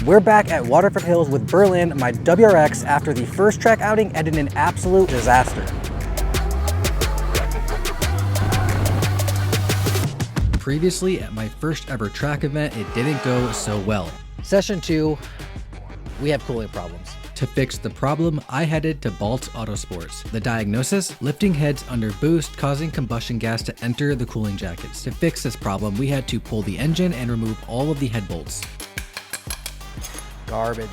We're back at Waterford Hills with Berlin, my WRX, after the first track outing ended in an absolute disaster. Previously, at my first ever track event, it didn't go so well. Session 2, we have cooling problems. To fix the problem, I headed to Baltz Autosports. The diagnosis? Lifting heads under boost, causing combustion gas to enter the cooling jackets. To fix this problem, we had to pull the engine and remove all of the head bolts. Garbage.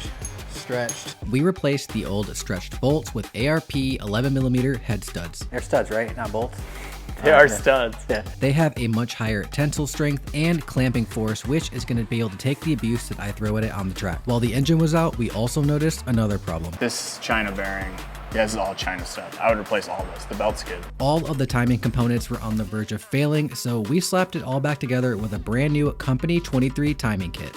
Stretched. We replaced the old stretched bolts with ARP 11mm head studs. They're studs, right? Not bolts? They are studs. Yeah. They have a much higher tensile strength and clamping force, which is going to be able to take the abuse that I throw at it on the track. While the engine was out, we also noticed another problem. This China bearing, yeah, this is all China stuff. I would replace all this. The belt's good. All of the timing components were on the verge of failing, so we slapped it all back together with a brand new Company 23 timing kit.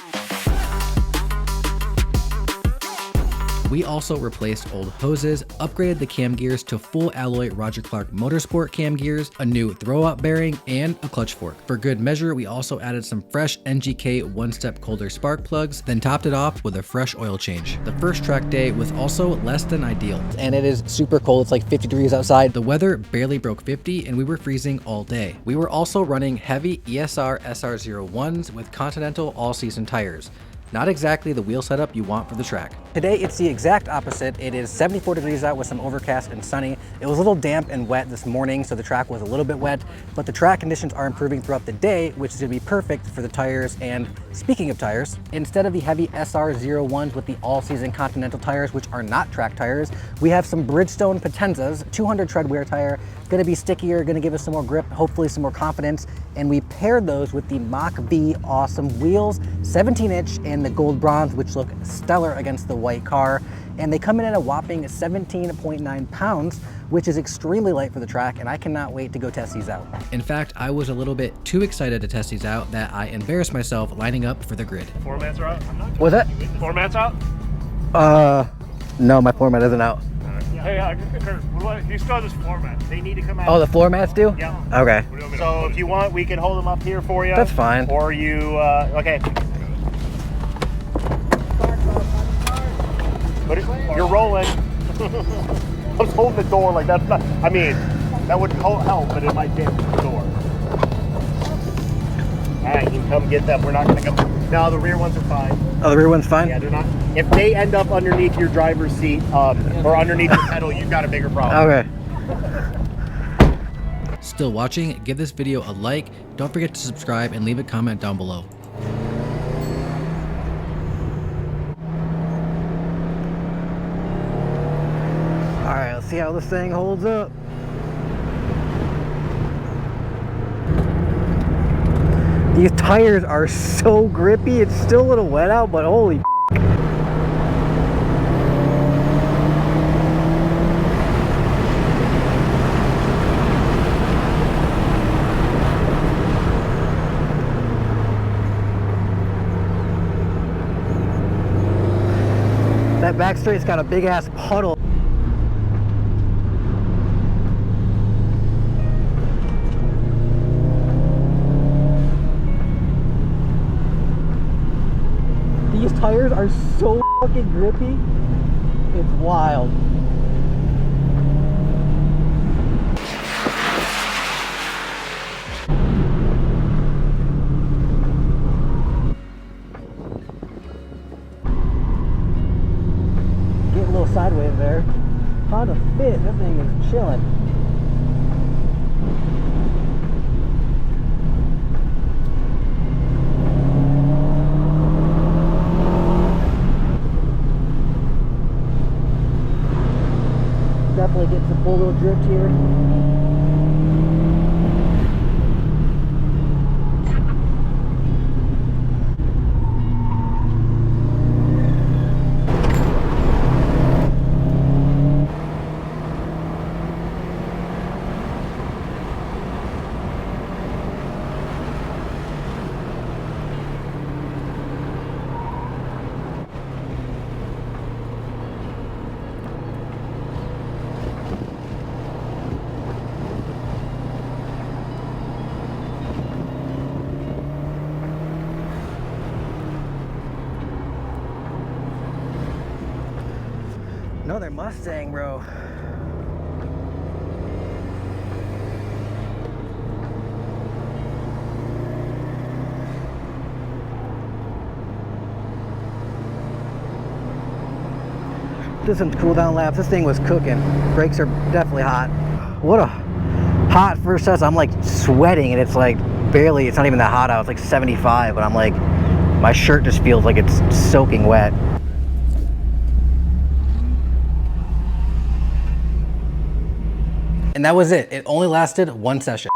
We also replaced old hoses, upgraded the cam gears to full alloy Roger Clark Motorsport cam gears, a new throw-up bearing, and a clutch fork. For good measure, we also added some fresh NGK one-step Colder spark plugs, then topped it off with a fresh oil change. The first track day was also less than ideal. And it is super cold, it's like 50 degrees outside. The weather barely broke 50 and we were freezing all day. We were also running heavy ESR SR01s with Continental all-season tires. Not exactly the wheel setup you want for the track. Today, it's the exact opposite. It is 74 degrees out with some overcast and sunny. It was a little damp and wet this morning, so the track was a little bit wet, but the track conditions are improving throughout the day, which is gonna be perfect for the tires. And speaking of tires, instead of the heavy SR01s with the all-season Continental tires, which are not track tires, we have some Bridgestone Potenzas, 200 tread wear tire, gonna be stickier, gonna give us some more grip, hopefully some more confidence. And we paired those with the Mach B awesome wheels, 17-inch and the gold bronze, which look stellar against the white car. And they come in at a whopping 17.9 pounds, which is extremely light for the track, and I cannot wait to go test these out. In fact, I was a little bit too excited to test these out that I embarrassed myself lining up for the grid. Floor mats are out? What's that? Floor mats out? No, my floor mat isn't out. Hey, Kurt, you still have this floor mat. They need to come out. Oh, the floor mats do? Yeah. Okay. So if you want, we can hold them up here for you. That's fine. Or you, okay. But you're rolling. I was holding the door like that's not, I mean, that would help, but it might damage the door. All right, you can come get them. We're not going to go. No, the rear ones are fine. Oh, the rear one's fine? Yeah, they're not. If they end up underneath your driver's seat or underneath the pedal, you've got a bigger problem. Okay. Still watching? Give this video a like. Don't forget to subscribe and leave a comment down below. All right, let's see how this thing holds up. These tires are so grippy. It's still a little wet out, but holy that back straight's got a big ass puddle. These tires are so fucking grippy. It's wild. Get a little sideways there. Found a fit. That thing is chilling. Definitely get some full wheel drift here. No, they're Mustang, bro. Did some cool down laps. This thing was cooking. Brakes are definitely hot. What a hot first test. I'm like sweating and it's like barely, it's not even that hot out. It's like 75, but I'm like, my shirt just feels like it's soaking wet. And that was it. It only lasted one session.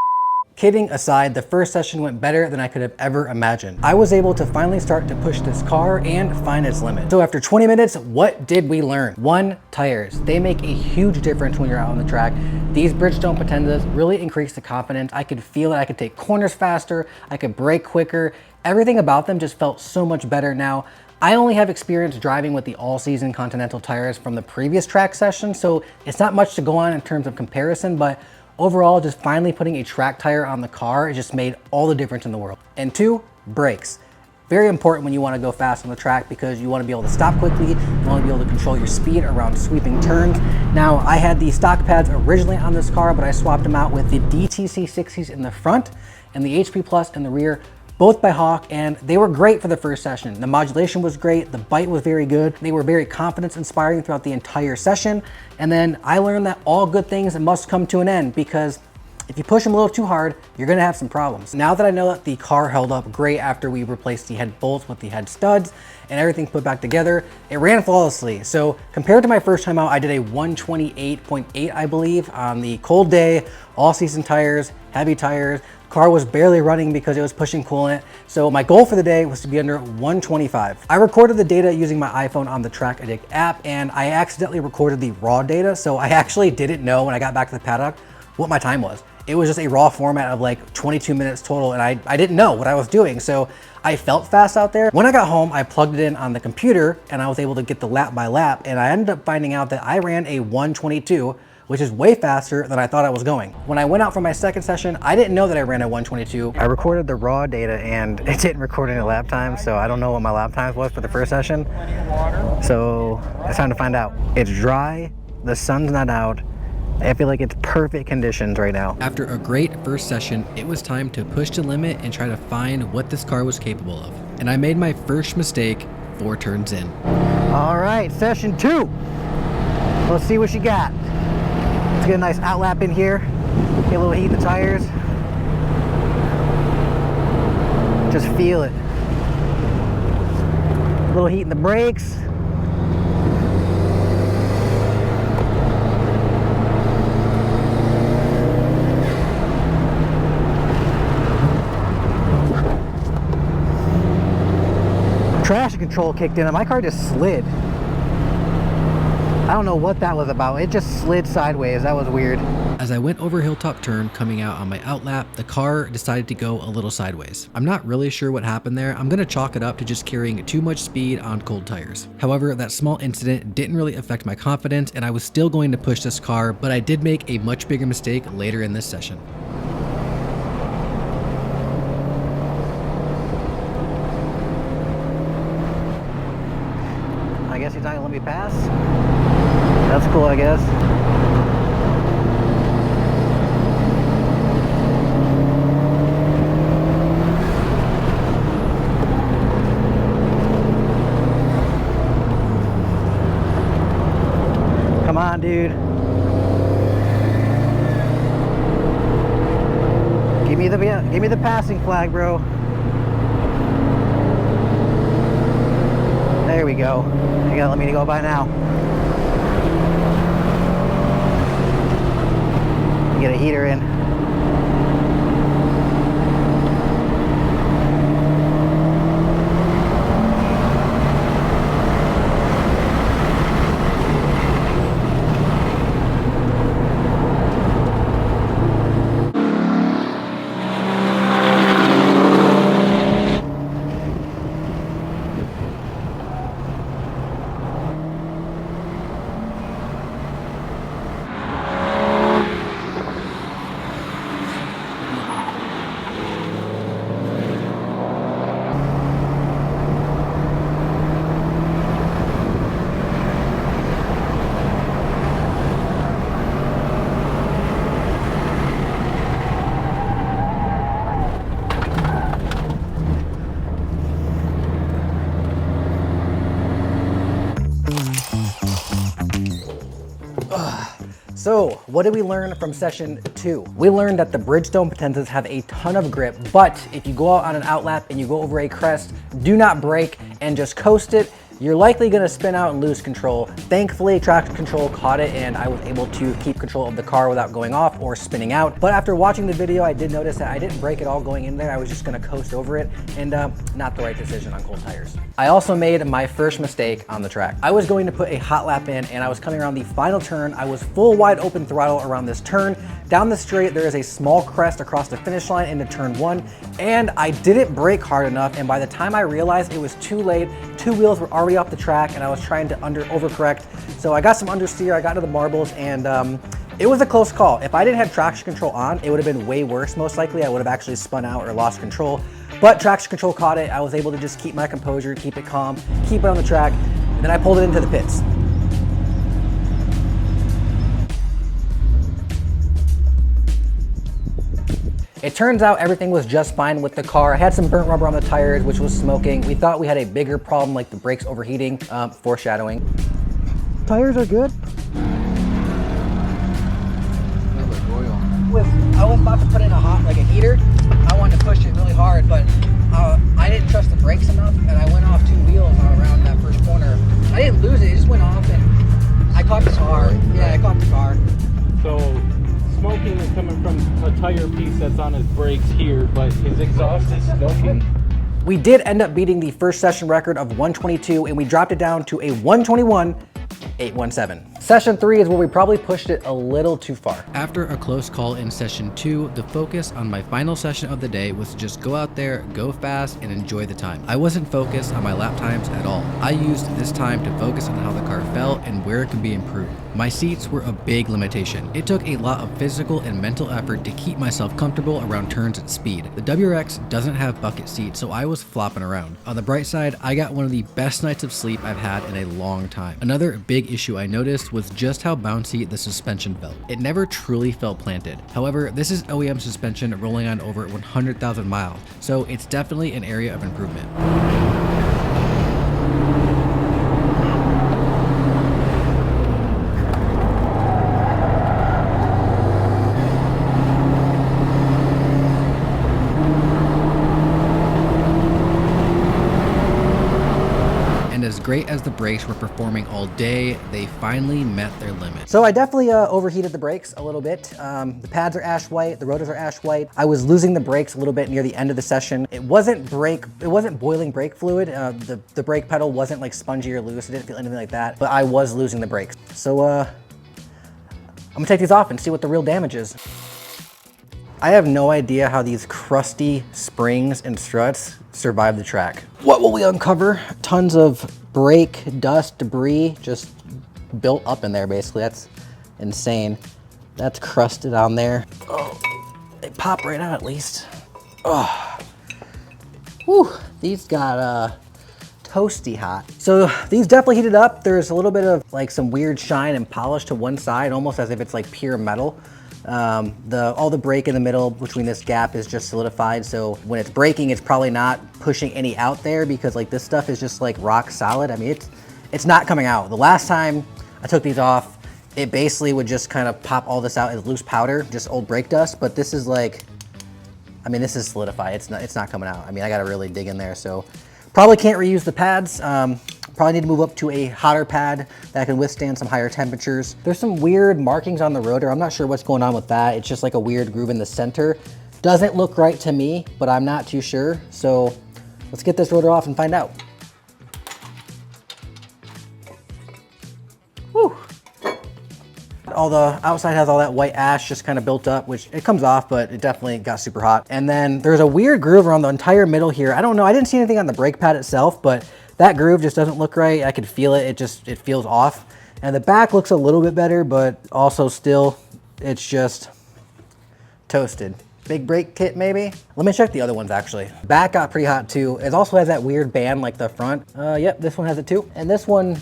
Kidding aside, the first session went better than I could have ever imagined. I was able to finally start to push this car and find its limit. So after 20 minutes, what did we learn? One, tires. They make a huge difference when you're out on the track. These Bridgestone Potendas really increase the confidence. I could feel it. I could take corners faster. I could brake quicker. Everything about them just felt so much better. Now, I only have experience driving with the all-season Continental tires from the previous track session, so it's not much to go on in terms of comparison, but overall, just finally putting a track tire on the car, it just made all the difference in the world. And two, brakes. Very important when you want to go fast on the track because you want to be able to stop quickly, you want to be able to control your speed around sweeping turns. Now, I had the stock pads originally on this car, but I swapped them out with the DTC 60s in the front and the HP Plus in the rear, both by Hawk, and they were great for the first session. The modulation was great, the bite was very good, they were very confidence inspiring throughout the entire session, and then I learned that all good things must come to an end because if you push them a little too hard, you're gonna have some problems. Now that I know that the car held up great after we replaced the head bolts with the head studs and everything put back together, it ran flawlessly. So compared to my first time out, I did a 128.8, I believe, on the cold day, all season tires, heavy tires. Car was barely running because it was pushing coolant. So my goal for the day was to be under 125. I recorded the data using my iPhone on the Track Addict app, and I accidentally recorded the raw data. So I actually didn't know when I got back to the paddock what my time was. It was just a raw format of like 22 minutes total, and I didn't know what I was doing. So I felt fast out there. When I got home, I plugged it in on the computer and I was able to get the lap by lap, and I ended up finding out that I ran a 122, which is way faster than I thought I was going. When I went out for my second session, I didn't know that I ran a 122. I recorded the raw data and it didn't record any lap time, so I don't know what my lap times was for the first session. So it's time to find out. It's dry, the sun's not out. I feel like it's perfect conditions right now. After a great first session, it was time to push the limit and try to find what this car was capable of. And I made my first mistake 4 turns in. All right, session 2. Let's see what you got. Let's get a nice outlap in here, get a little heat in the tires. Just feel it. A little heat in the brakes. Traction control kicked in and my car just slid. I don't know what that was about. It just slid sideways. That was weird. As I went over Hilltop Turn coming out on my outlap, the car decided to go a little sideways. I'm not really sure what happened there. I'm gonna chalk it up to just carrying too much speed on cold tires. However, that small incident didn't really affect my confidence and I was still going to push this car, but I did make a much bigger mistake later in this session. I guess he's not gonna let me pass. That's cool, I guess. Come on, dude. Give me the passing flag, bro. There we go. You gotta let me go by now. Get a heater in. So what did we learn from session 2? We learned that the Bridgestone Potenzas have a ton of grip, but if you go out on an outlap and you go over a crest, do not brake and just coast it. You're likely gonna spin out and lose control. Thankfully, traction control caught it and I was able to keep control of the car without going off or spinning out. But after watching the video, I did notice that I didn't brake at all going in there. I was just gonna coast over it, and not the right decision on cold tires. I also made my first mistake on the track. I was going to put a hot lap in and I was coming around the final turn. I was full wide open throttle around this turn. Down the straight, there is a small crest across the finish line into turn 1, and I didn't brake hard enough, and by the time I realized, it was too late. 2 wheels were already off the track and I was trying to overcorrect. So I got some understeer, I got to the marbles, and it was a close call. If I didn't have traction control on, it would have been way worse most likely. I would have actually spun out or lost control. But traction control caught it. I was able to just keep my composure, keep it calm, keep it on the track, and then I pulled it into the pits. It turns out everything was just fine with the car. I had some burnt rubber on the tires, which was smoking. We thought we had a bigger problem, like the brakes overheating, foreshadowing. Tires are good. I was about to put in a heater. I wanted to push it really hard, but I didn't trust the brakes enough, and I went off 2 wheels around that first corner. I didn't lose it, it just went off, and I caught the car. Yeah, I caught the car. So smoking is coming from a tire piece that's on his brakes here, but his exhaust is smoking. We did end up beating the first session record of 122, and we dropped it down to a 121.817. Session 3 is where we probably pushed it a little too far. After a close call in session 2, the focus on my final session of the day was to just go out there, go fast, and enjoy the time. I wasn't focused on my lap times at all. I used this time to focus on how the car felt and where it could be improved. My seats were a big limitation. It took a lot of physical and mental effort to keep myself comfortable around turns at speed. The WRX doesn't have bucket seats, so I was flopping around. On the bright side, I got one of the best nights of sleep I've had in a long time. Another big issue I noticed was just how bouncy the suspension felt. It never truly felt planted. However, this is OEM suspension rolling on over 100,000 miles, so it's definitely an area of improvement. As great as the brakes were performing all day, they finally met their limit. So I definitely overheated the brakes a little bit. The pads are ash white, the rotors are ash white. I was losing the brakes a little bit near the end of the session. It wasn't boiling brake fluid. The brake pedal wasn't like spongy or loose. It didn't feel anything like that, but I was losing the brakes. So I'm gonna take these off and see what the real damage is. I have no idea how these crusty springs and struts survive the track. What will we uncover? Tons of brake, dust, debris just built up in there basically. That's insane. That's crusted on there. Oh, they pop right out at least. Oh, whew, these got toasty hot. So these definitely heated up. There's a little bit of like some weird shine and polish to one side, almost as if it's like pure metal. All the brake in the middle between this gap is just solidified, so when it's braking, it's probably not pushing any out there, because like this stuff is just like rock solid. I mean, it's not coming out. The last time I took these off, it basically would just kind of pop all this out as loose powder, just old brake dust. But this is like, I mean, this is solidified. It's not coming out. I mean, I gotta really dig in there. So probably can't reuse the pads. Probably need to move up to a hotter pad that can withstand some higher temperatures. There's some weird markings on the rotor. I'm not sure what's going on with that. It's just like a weird groove in the center. Doesn't look right to me, but I'm not too sure. So let's get this rotor off and find out. Whew. All the outside has all that white ash just kind of built up, which it comes off, but it definitely got super hot. And then there's a weird groove around the entire middle here. I don't know, I didn't see anything on the brake pad itself, but that groove just doesn't look right. I could feel it. It feels off. And the back looks a little bit better, but also still, it's just toasted. Big brake kit maybe? Let me check the other ones actually. Back got pretty hot too. It also has that weird band like the front. Yep, this one has it too. And this one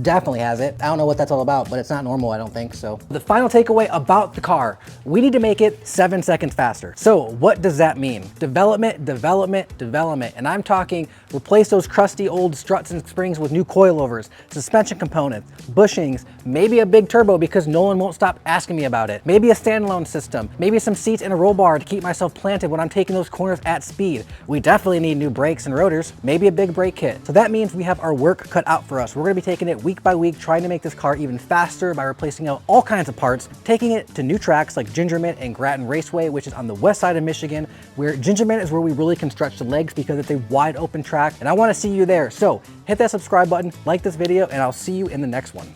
definitely has it. I don't know what that's all about, but it's not normal, I don't think so. The final takeaway about the car, we need to make it 7 seconds faster. So what does that mean? Development, development, development. And I'm talking replace those crusty old struts and springs with new coilovers, suspension components, bushings, maybe a big turbo because Nolan won't stop asking me about it. Maybe a standalone system, maybe some seats and a roll bar to keep myself planted when I'm taking those corners at speed. We definitely need new brakes and rotors, maybe a big brake kit. So that means we have our work cut out for us. We're gonna be taking it week by week, trying to make this car even faster by replacing out all kinds of parts, taking it to new tracks like Gingerman and Grattan Raceway, which is on the west side of Michigan, where Gingerman is where we really can stretch the legs because it's a wide open track, and I wanna see you there. So hit that subscribe button, like this video, and I'll see you in the next one.